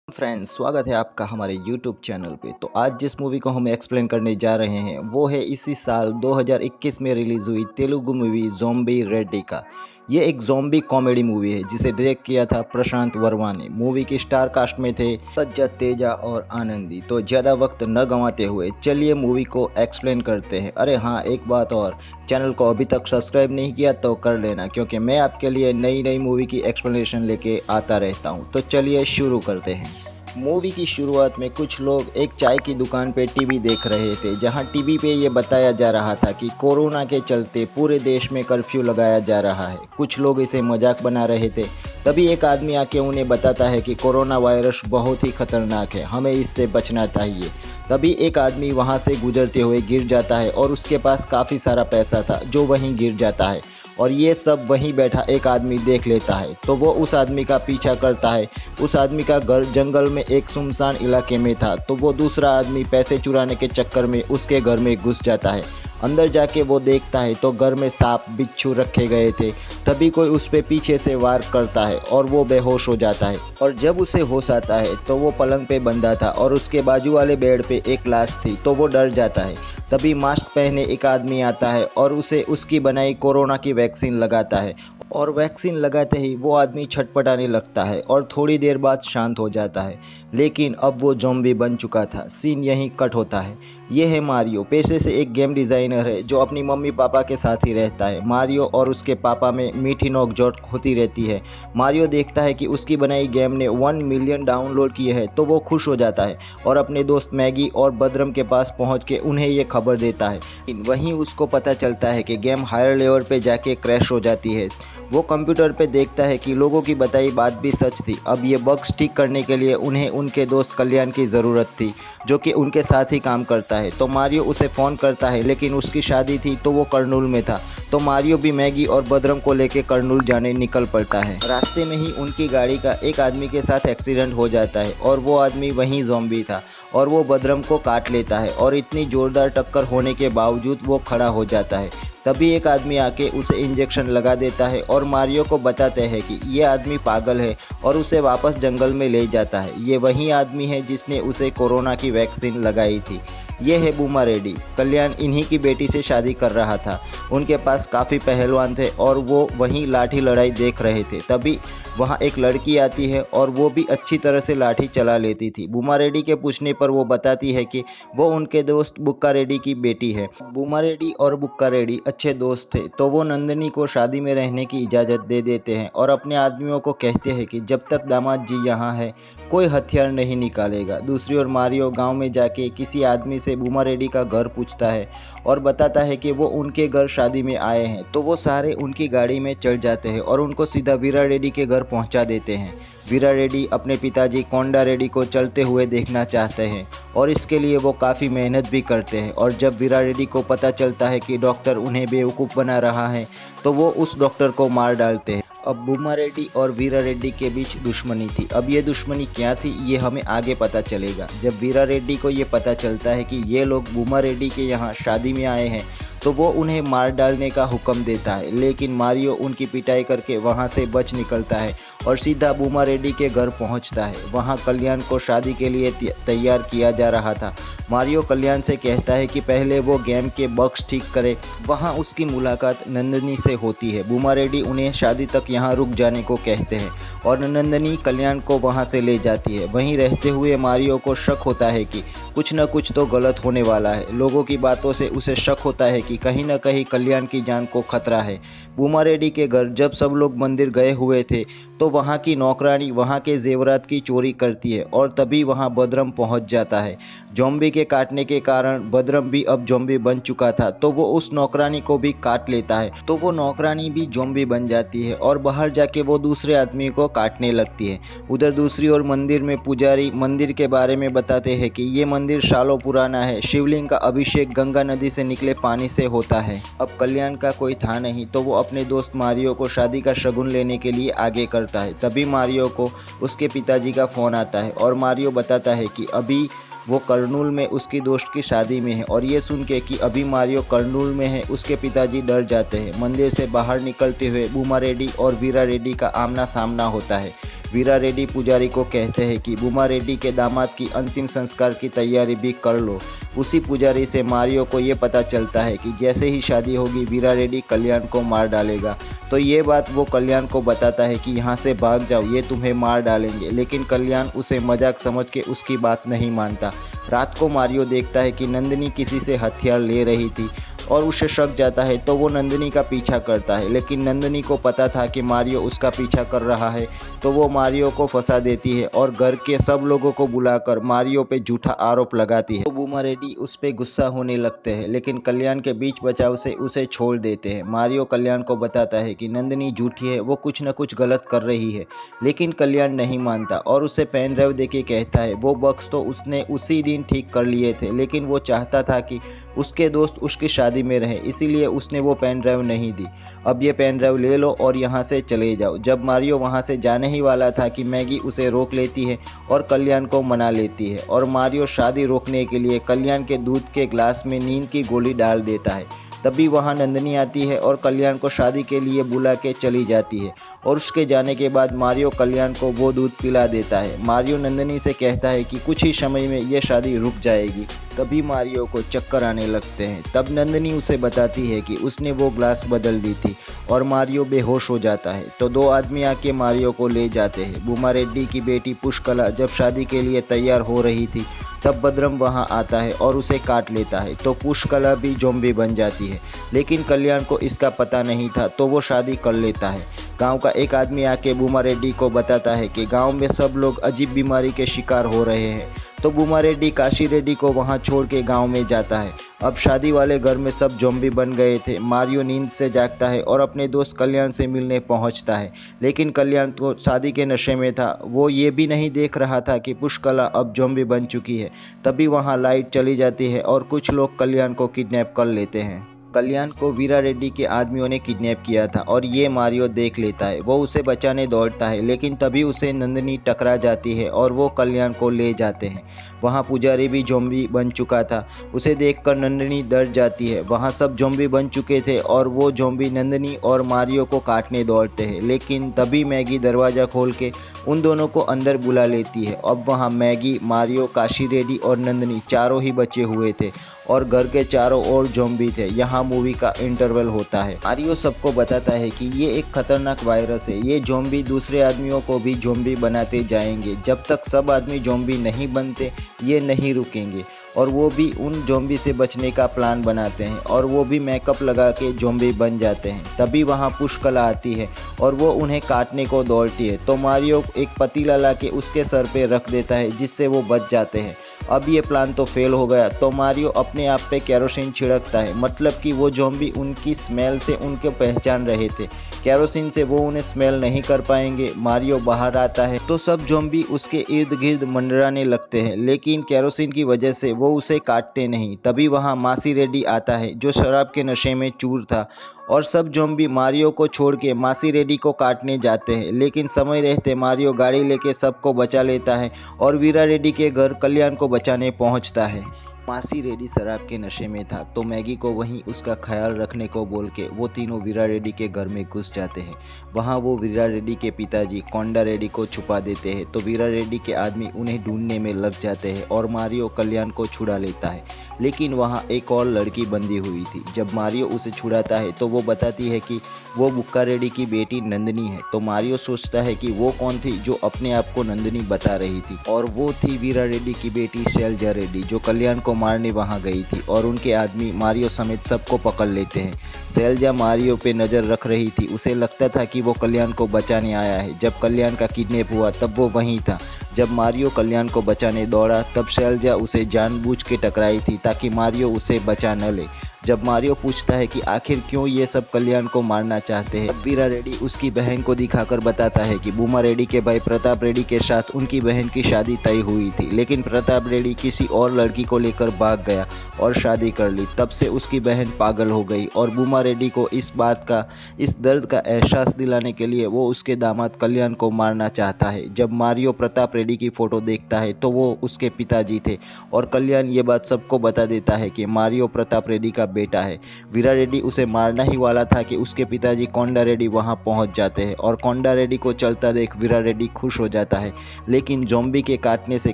Friends, स्वागत है आपका हमारे YouTube चैनल पे। तो आज जिस मूवी को हम एक्सप्लेन करने जा रहे हैं वो है इसी साल 2021 में रिलीज़ हुई तेलुगु मूवी ज़ॉम्बी रेड्डी का। ये एक ज़ॉम्बी कॉमेडी मूवी है जिसे डायरेक्ट किया था प्रशांत वर्मा ने। मूवी की स्टार कास्ट में थे सज्जत, तेजा और आनंदी। तो ज़्यादा वक्त न गंवाते हुए चलिए मूवी को एक्सप्लेन करते हैं। अरे हाँ, एक बात और, चैनल को अभी तक सब्सक्राइब नहीं किया तो कर लेना, क्योंकि मैं आपके लिए नई नई मूवी की एक्सप्लेनेशन लेके आता रहता हूँ। तो चलिए शुरू करते हैं। मूवी की शुरुआत में कुछ लोग एक चाय की दुकान पे टीवी देख रहे थे, जहां टीवी पे ये बताया जा रहा था कि कोरोना के चलते पूरे देश में कर्फ्यू लगाया जा रहा है। कुछ लोग इसे मजाक बना रहे थे। तभी एक आदमी आके उन्हें बताता है कि कोरोना वायरस बहुत ही खतरनाक है, हमें इससे बचना चाहिए। तभी एक आदमी वहां से गुजरते हुए गिर जाता है और उसके पास काफ़ी सारा पैसा था जो वहीं गिर जाता है, और ये सब वहीं बैठा एक आदमी देख लेता है। तो वो उस आदमी का पीछा करता है। उस आदमी का घर जंगल में एक सुनसान इलाके में था, तो वो दूसरा आदमी पैसे चुराने के चक्कर में उसके घर में घुस जाता है। अंदर जाके वो देखता है तो घर में सांप बिच्छू रखे गए थे। तभी कोई उस पे पीछे से वार करता है और वो बेहोश हो जाता है। और जब उसे होश आता है तो वो पलंग पे बंधा था और उसके बाजू वाले बेड पे एक लाश थी, तो वो डर जाता है। तभी मास्क पहने एक आदमी आता है और उसे उसकी बनाई कोरोना की वैक्सीन लगाता है, और वैक्सीन लगाते ही वो आदमी छटपटाने लगता है और थोड़ी देर बाद शांत हो जाता है। लेकिन अब वो ज़ॉम्बी बन चुका था। सीन यहीं कट होता है। ये है मारियो, पेशे से एक गेम डिज़ाइनर है जो अपनी मम्मी पापा के साथ ही रहता है। मारियो और उसके पापा में मीठी नोकझोंक होती रहती है। मारियो देखता है कि उसकी बनाई गेम ने 1 मिलियन डाउनलोड किए हैं, तो वो खुश हो जाता है और अपने दोस्त मैगी और बदरम के पास पहुंच के उन्हें ये खबर देता है। वहीं उसको पता चलता है कि गेम हायर लेवल पे जाके क्रैश हो जाती है। वो कंप्यूटर पे देखता है कि लोगों की बताई बात भी सच थी। अब ये बग्स ठीक करने के लिए उन्हें उनके दोस्त कल्याण की ज़रूरत थी, जो कि उनके साथ ही काम करता है। तो मारियो उसे फ़ोन करता है, लेकिन उसकी शादी थी तो वो कर्नूल में था। तो मारियो भी मैगी और बदरम को लेके कर्नूल जाने निकल पड़ता है। रास्ते में ही उनकी गाड़ी का एक आदमी के साथ एक्सीडेंट हो जाता है और वो आदमी वहीं ज़ॉम्बी था, और वो बदरम को काट लेता है। और इतनी ज़ोरदार टक्कर होने के बावजूद वो खड़ा हो जाता है। तभी एक आदमी आके उसे इंजेक्शन लगा देता है और मारियो को बताते हैं कि ये आदमी पागल है, और उसे वापस जंगल में ले जाता है। ये वही आदमी है जिसने उसे कोरोना की वैक्सीन लगाई थी। ये है बूमा रेड्डी। कल्याण इन्हीं की बेटी से शादी कर रहा था। उनके पास काफ़ी पहलवान थे और वो वहीं लाठी लड़ाई देख रहे थे। तभी वहाँ एक लड़की आती है और वो भी अच्छी तरह से लाठी चला लेती थी। बूमा रेड्डी के पूछने पर वो बताती है कि वो उनके दोस्त बुक्का रेड्डी की बेटी है। बूमा रेड्डी और बुक्का रेड्डी अच्छे दोस्त थे, तो वो नंदिनी को शादी में रहने की इजाज़त दे देते हैं और अपने आदमियों को कहते हैं कि जब तक दामाद जी यहाँ है कोई हथियार नहीं निकालेगा। दूसरी ओर मारियो गांव में जाके किसी आदमी से बूमा रेड्डी का घर पूछता है और बताता है कि वो उनके घर शादी में आए हैं। तो वो सारे उनकी गाड़ी में चढ़ जाते हैं और उनको सीधा वीरा रेड्डी के घर पहुंचा देते हैं। वीरा रेड्डी अपने पिताजी कोंडा रेड्डी को चलते हुए देखना चाहते हैं और इसके लिए वो काफ़ी मेहनत भी करते हैं। और जब वीरा रेड्डी को पता चलता है कि डॉक्टर उन्हें बेवकूफ़ बना रहा है, तो वो उस डॉक्टर को मार डालते हैं। अब बूमा रेड्डी और वीरा रेड्डी के बीच दुश्मनी थी। अब ये दुश्मनी क्या थी ये हमें आगे पता चलेगा। जब वीरा रेड्डी को ये पता चलता है कि ये लोग बूमा रेड्डी के यहाँ शादी में आए हैं, तो वो उन्हें मार डालने का हुक्म देता है। लेकिन मारियो उनकी पिटाई करके वहाँ से बच निकलता है और सीधा बूमा रेड्डी के घर पहुँचता है। वहाँ कल्याण को शादी के लिए तैयार किया जा रहा था। मारियो कल्याण से कहता है कि पहले वो गेम के बग्स ठीक करे। वहाँ उसकी मुलाकात नंदिनी से होती है। बूमा रेड्डी उन्हें शादी तक यहाँ रुक जाने को कहते हैं और नंदिनी कल्याण को वहाँ से ले जाती है। वहीं रहते हुए मारियो को शक होता है कि कुछ न कुछ तो गलत होने वाला है। लोगों की बातों से उसे शक होता है कि कहीं न कहीं कल्याण की जान को खतरा है। बूमा रेड्डी के घर जब सब लोग मंदिर गए हुए थे, तो वहाँ की नौकरानी वहाँ के जेवरात की चोरी करती है और तभी वहाँ बदरम पहुँच जाता है। ज़ॉम्बी के काटने के कारण बदरम भी अब ज़ॉम्बी बन चुका था, तो वो उस नौकरानी को भी काट लेता है। तो वो नौकरानी भी ज़ॉम्बी बन जाती है और बाहर जाके वो दूसरे आदमी को काटने लगती है। उधर दूसरी ओर मंदिर में पुजारी मंदिर के बारे में बताते हैं कि ये मंदिर सालों पुराना है। शिवलिंग का अभिषेक गंगा नदी से निकले पानी से होता है। अब कल्याण का कोई था नहीं, तो वो अपने दोस्त मारियो को शादी का शगुन लेने के लिए आगे करता है। तभी मारियो को उसके पिताजी का फ़ोन आता है और मारियो बताता है कि अभी वो कर्नूल में उसकी दोस्त की शादी में है। और ये सुन के कि अभी मारियो कर्नूल में है, उसके पिताजी डर जाते हैं। मंदिर से बाहर निकलते हुए बूमा रेड्डी और वीरा रेड्डी का आमना सामना होता है। वीरा रेड्डी पुजारी को कहते हैं कि भूमा रेड्डी के दामाद की अंतिम संस्कार की तैयारी भी कर लो। उसी पुजारी से मारियो को ये पता चलता है कि जैसे ही शादी होगी वीरा रेड्डी कल्याण को मार डालेगा। तो ये बात वो कल्याण को बताता है कि यहाँ से भाग जाओ, ये तुम्हें मार डालेंगे। लेकिन कल्याण उसे मजाक समझ के उसकी बात नहीं मानता। रात को मारियो देखता है कि नंदिनी किसी से हथियार ले रही थी और उसे शक जाता है, तो वो नंदिनी का पीछा करता है। लेकिन नंदिनी को पता था कि मारियो उसका पीछा कर रहा है, तो वो मारियो को फंसा देती है और घर के सब लोगों को बुलाकर मारियो पे झूठा आरोप लगाती है। तो भूमा रेड्डी उस पे गुस्सा होने लगते हैं, लेकिन कल्याण के बीच बचाव से उसे छोड़ देते हैं। मारियो कल्याण को बताता है कि नंदिनी झूठी है, वो कुछ न कुछ गलत कर रही है। लेकिन कल्याण नहीं मानता और उसे पेन ड्राइव देके कहता है वो बक्स तो उसने उसी दिन ठीक कर लिए थे, लेकिन वो चाहता था कि उसके दोस्त उसकी शादी में रहे, इसीलिए उसने वो पेन ड्राइव नहीं दी। अब ये पेन ड्राइव ले लो और यहाँ से चले जाओ। जब मारियो वहाँ से जाने ही वाला था कि मैगी उसे रोक लेती है और कल्याण को मना लेती है और मारियो शादी रोकने के लिए कल्याण के दूध के ग्लास में नींद की गोली डाल देता है। तभी वहाँ नंदिनी आती है और कल्याण को शादी के लिए बुला के चली जाती है और उसके जाने के बाद मारियो कल्याण को वो दूध पिला देता है। मारियो नंदिनी से कहता है कि कुछ ही समय में ये शादी रुक जाएगी। तभी मारियो को चक्कर आने लगते हैं। तब नंदिनी उसे बताती है कि उसने वो ग्लास बदल दी थी और मारियो बेहोश हो जाता है। तो दो आदमी आके मारियो को ले जाते हैं। भूमा रेड्डी की बेटी पुष्कला जब शादी के लिए तैयार हो रही थी तब बद्रम वहां आता है और उसे काट लेता है, तो पुष्कला भी ज़ॉम्बी बन जाती है। लेकिन कल्याण को इसका पता नहीं था, तो वो शादी कर लेता है। गांव का एक आदमी आके भूमा रेड्डी को बताता है कि गांव में सब लोग अजीब बीमारी के शिकार हो रहे हैं। तो भूमा रेड्डी काशी रेड्डी को वहां छोड़ के गांव में जाता है। अब शादी वाले घर में सब ज़ॉम्बी बन गए थे। मारियो नींद से जागता है और अपने दोस्त कल्याण से मिलने पहुंचता है, लेकिन कल्याण तो शादी के नशे में था। वो ये भी नहीं देख रहा था कि पुष्कला अब ज़ॉम्बी बन चुकी है। तभी वहां लाइट चली जाती है और कुछ लोग कल्याण को किडनैप कर लेते हैं। कल्याण को वीरा रेड्डी के आदमियों ने किडनैप किया था और ये मारियो देख लेता है। वो उसे बचाने दौड़ता है, लेकिन तभी उसे नंदिनी टकरा जाती है और वो कल्याण को ले जाते हैं। वहाँ पुजारी भी ज़ॉम्बी बन चुका था। उसे देखकर नंदिनी डर जाती है। वहाँ सब ज़ॉम्बी बन चुके थे और वो ज़ॉम्बी नंदिनी और मारियो को काटने दौड़ते हैं, लेकिन तभी मैगी दरवाज़ा खोल के उन दोनों को अंदर बुला लेती है। अब वहाँ मैगी, मारियो, काशी रेड्डी और नंदिनी चारों ही बचे हुए थे और घर के चारों ओर ज़ॉम्बी थे। यहाँ मूवी का इंटरवल होता है। मारियो सबको बताता है कि ये एक खतरनाक वायरस है, ये ज़ॉम्बी दूसरे आदमियों को भी ज़ॉम्बी बनाते जाएंगे। जब तक सब आदमी ज़ॉम्बी नहीं बनते ये नहीं रुकेंगे। और वो भी उन ज़ॉम्बी से बचने का प्लान बनाते हैं और वो भी मेकअप लगा के ज़ॉम्बी बन जाते हैं। तभी वहाँ पुष्कला आती है और वो उन्हें काटने को दौड़ती है, तो मारियो एक पतीला ला के उसके सर पे रख देता है, जिससे वो बच जाते हैं। अब ये प्लान तो फेल हो गया, तो मारियो अपने आप पे केरोसिन छिड़कता है, मतलब कि वो ज़ॉम्बी उनकी स्मेल से उनको पहचान रहे थे। केरोसिन से वो उन्हें स्मेल नहीं कर पाएंगे। मारियो बाहर आता है तो सब ज़ॉम्बी उसके इर्द गिर्द मंडराने लगते हैं, लेकिन केरोसिन की वजह से वो उसे काटते नहीं। तभी वहाँ मासी रेड्डी आता है जो शराब के नशे में चूर था और सब ज़ॉम्बी मारियो को छोड़ के मासी रेड्डी को काटने जाते हैं, लेकिन समय रहते मारियो गाड़ी लेके सबको बचा लेता है और वीरा रेड्डी के घर कल्याण को बचाने पहुंचता है। मासी रेड्डी शराब के नशे में था, तो मैगी को वहीं उसका ख्याल रखने को बोल के वो तीनों वीरा रेड्डी के घर में घुस जाते हैं। वहाँ वो वीरा रेड्डी के पिताजी कोंडा रेड्डी को छुपा देते हैं, तो वीरा रेड्डी के आदमी उन्हें ढूंढने में लग जाते हैं और मारियो कल्याण को छुड़ा लेता है। लेकिन वहाँ एक और लड़की बंधी हुई थी। जब मारियो उसे छुड़ाता है तो वो बताती है कि वो बुक्का रेड्डी की बेटी नंदिनी है। तो मारियो सोचता है कि वो कौन थी जो अपने आप को नंदिनी बता रही थी, और वो थी वीरा रेड्डी की बेटी शैलजा रेड्डी जो कल्याण को मारने वहाँ गई थी। और उनके आदमी मारियो समेत सबको पकड़ लेते हैं। शैलजा मारियो पे नज़र रख रही थी, उसे लगता था कि वो कल्याण को बचाने आया है। जब कल्याण का किडनैप हुआ तब वो वहीं था। जब मारियो कल्याण को बचाने दौड़ा तब शैलजा उसे जानबूझ के टकराई थी ताकि मारियो उसे बचा न ले। जब मारियो पूछता है कि आखिर क्यों ये सब कल्याण को मारना चाहते हैं, वीरा रेड्डी उसकी बहन को दिखाकर बताता है कि भूमा रेड्डी के भाई प्रताप रेड्डी के साथ उनकी बहन की शादी तय हुई थी, लेकिन प्रताप रेड्डी किसी और लड़की को लेकर भाग गया और शादी कर ली। तब से उसकी बहन पागल हो गई और भूमा रेड्डी को इस दर्द का एहसास दिलाने के लिए वो उसके दामाद कल्याण को मारना चाहता है। जब मारियो प्रताप रेड्डी की फ़ोटो देखता है तो वो उसके पिताजी थे और कल्याण ये बात सबको बता देता है कि मारियो प्रताप रेड्डी का बेटा है। वीरा रेड्डी उसे मारना ही वाला था कि उसके पिताजी कोंडा रेड्डी वहां पहुंच जाते हैं और कोंडा रेड्डी को चलता देख वीरा रेड्डी खुश हो जाता है। लेकिन ज़ॉम्बी के काटने से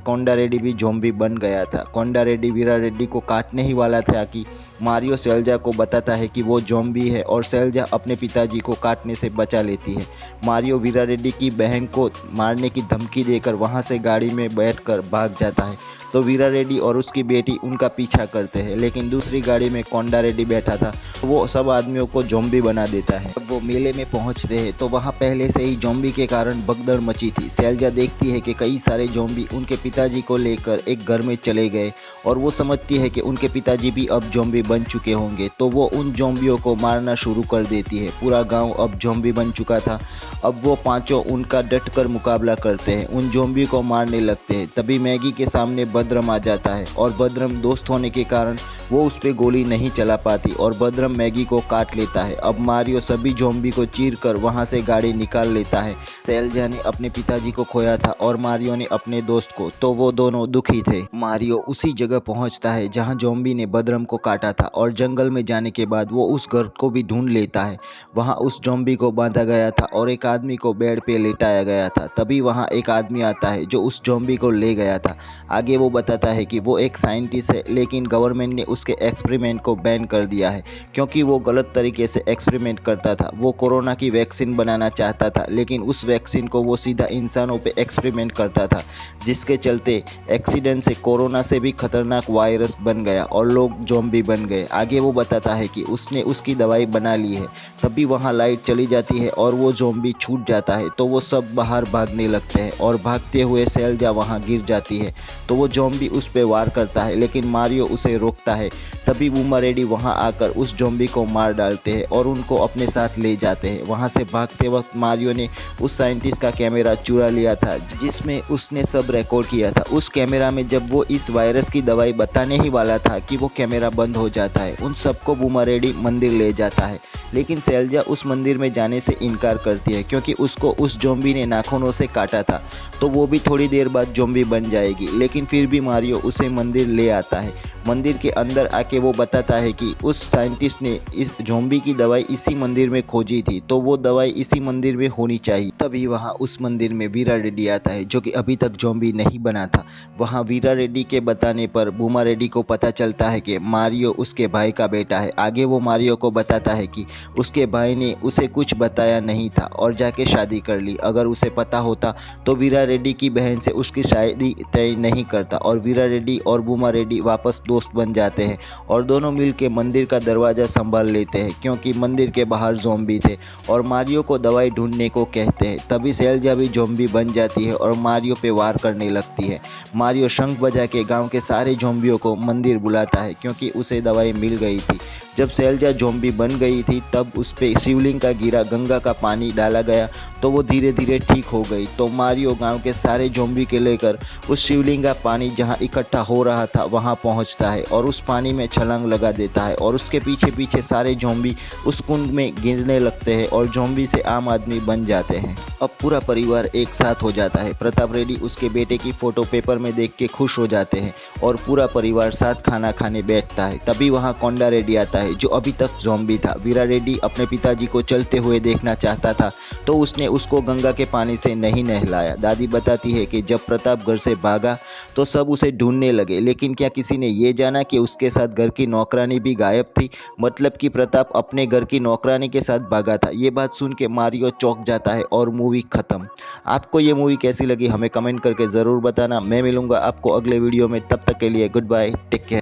कोंडा रेड्डी भी ज़ॉम्बी बन गया था। कोंडा रेड्डी वीरा रेड्डी को काटने ही वाला था कि मारियो सेल्जा को बताता है कि वो ज़ॉम्बी है और सेल्जा अपने पिताजी को काटने से बचा लेती है। मारियो वीरा रेड्डी की बहन को मारने की धमकी देकर वहां से गाड़ी में बैठकर भाग जाता है, तो वीरा रेड्डी और उसकी बेटी उनका पीछा करते हैं। लेकिन दूसरी गाड़ी में कोंडा रेड्डी बैठा था, वो सब आदमियों को ज़ॉम्बी बना देता है। जब वो मेले में पहुंचते हैं तो वहां पहले से ही ज़ॉम्बी के कारण भगदड़ मची थी। सेल्जा देखती है कि कई सारे ज़ॉम्बी उनके पिताजी को लेकर एक घर में चले गए और वो समझती है कि उनके पिताजी भी अब ज़ॉम्बी बन चुके होंगे, तो वो उन ज़ॉम्बियों को मारना शुरू कर देती है। पूरा गाँव अब ज़ॉम्बी बन चुका था। अब वो पांचों उनका डटकर मुकाबला करते हैं, उन ज़ॉम्बी को मारने लगते हैं। तभी मैगी के सामने बदरम आ जाता है और बदरम दोस्त होने के कारण वो उस पर गोली नहीं चला पाती और बदरम मैगी को काट लेता है। अब मारियो सभी ज़ॉम्बी को चीर कर वहाँ से गाड़ी निकाल लेता है। सेल्जा ने अपने पिताजी को खोया था और मारियो ने अपने दोस्त को, तो वो दोनों दुखी थे। मारियो उसी जगह पहुँचता है जहाँ ज़ॉम्बी ने बदरम को काटा था और जंगल में जाने के बाद वो उस घर को भी ढूंढ लेता है। वहाँ उस ज़ॉम्बी को बांधा गया था और एक आदमी को बेड पे लेटाया गया था। तभी वहाँ एक आदमी आता है जो उस ज़ॉम्बी को ले गया था। आगे वो बताता है कि वो एक साइंटिस्ट है, लेकिन गवर्नमेंट ने उसके एक्सपेरिमेंट को बैन कर दिया है क्योंकि वो गलत तरीके से एक्सपेरिमेंट करता था। वो कोरोना की वैक्सीन बनाना चाहता था, लेकिन उस वैक्सीन को वो सीधा इंसानों पे एक्सपेरिमेंट करता था, जिसके चलते एक्सीडेंट से कोरोना से भी खतरनाक वायरस बन गया और लोग ज़ॉम्बी बन गए। आगे वो बताता है कि उसने उसकी दवाई बना ली है। तभी वहाँ लाइट चली जाती है और वो ज़ॉम्बी छूट जाता है, तो वो सब बाहर भागने लगते हैं और भागते हुए सेल्जा वहाँ गिर जाती है, तो वो ज़ॉम्बी उस पर वार करता है, लेकिन मारियो उसे रोकता है। तभी बूमा रेड्डी वहाँ आकर उस ज़ॉम्बी को मार डालते हैं और उनको अपने साथ ले जाते हैं। वहाँ से भागते वक्त मारियो ने उस साइंटिस्ट का कैमरा चुरा लिया था जिसमें उसने सब रिकॉर्ड किया था। उस कैमरा में जब वो इस वायरस की दवाई बताने ही वाला था कि वो कैमरा बंद हो जाता है। उन सबको बूमा रेड्डी मंदिर ले जाता है, लेकिन सेल्जा उस मंदिर में जाने से इनकार करती है क्योंकि उसको उस ज़ॉम्बी ने नाखूनों से काटा था, तो वो भी थोड़ी देर बाद ज़ॉम्बी बन जाएगी। लेकिन फिर भी मारियो उसे मंदिर ले आता है। मंदिर के अंदर आके वो बताता है कि उस साइंटिस्ट ने इस ज़ॉम्बी की दवाई इसी मंदिर में खोजी थी, तो वो दवाई इसी मंदिर में होनी चाहिए। तभी वहाँ उस मंदिर में वीरा रेड्डी आता है जो कि अभी तक ज़ॉम्बी नहीं बना था। वहाँ वीरा रेड्डी के बताने पर बूमा रेड्डी को पता चलता है कि मारियो उसके भाई का बेटा है। आगे वो मारियो को बताता है कि उसके भाई ने उसे कुछ बताया नहीं था और जाके शादी कर ली। अगर उसे पता होता तो वीरा रेड्डी की बहन से उसकी शादी तय नहीं करता और वीरा रेड्डी और बूमा रेड्डी वापस दोस्त बन जाते हैं और दोनों मिलकर मंदिर का दरवाज़ा संभाल लेते हैं क्योंकि मंदिर के बाहर ज़ॉम्बी थे और मारियो को दवाई ढूंढने को कहते हैं। तभी सेल्जा भी ज़ॉम्बी बन जाती है और मारियो पे वार करने लगती है। मारियो शंख बजा के गांव के सारे ज़ॉम्बियों को मंदिर बुलाता है क्योंकि उसे दवाई मिल गई थी। जब सेल्जा ज़ॉम्बी बन गई थी तब उस पर शिवलिंग का गिरा गंगा का पानी डाला गया, तो वो धीरे धीरे ठीक हो गई। तो मारियो गांव के सारे ज़ॉम्बी के लेकर उस शिवलिंग का पानी जहां इकट्ठा हो रहा था वहां पहुंचता है और उस पानी में छलांग लगा देता है और उसके पीछे पीछे सारे ज़ॉम्बी उस कुंड में गिरने लगते हैं और ज़ॉम्बी से आम आदमी बन जाते हैं। अब पूरा परिवार एक साथ हो जाता है। प्रताप रेड्डी उसके बेटे की फ़ोटो पेपर में देख के खुश हो जाते हैं और पूरा परिवार साथ खाना खाने बैठता है। तभी वहाँ कोंडा रेड्डी आता है जो अभी तक ज़ॉम्बी था। वीरा रेड्डी अपने पिताजी को चलते हुए देखना चाहता था, तो उसने उसको गंगा के पानी से नहीं नहलाया। दादी बताती है कि जब प्रताप घर से भागा तो सब उसे ढूंढने लगे, लेकिन क्या किसी ने ये जाना कि उसके साथ घर की नौकरानी भी गायब थी, मतलब कि प्रताप अपने घर की नौकरानी के साथ भागा था। ये बात सुन के मारियो चौंक जाता है और मूवी ख़त्म। आपको ये मूवी कैसी लगी हमें कमेंट करके ज़रूर बताना। मैं मिलूँगा आपको अगले वीडियो में, तब तक के लिए गुड बाय, टेक केयर।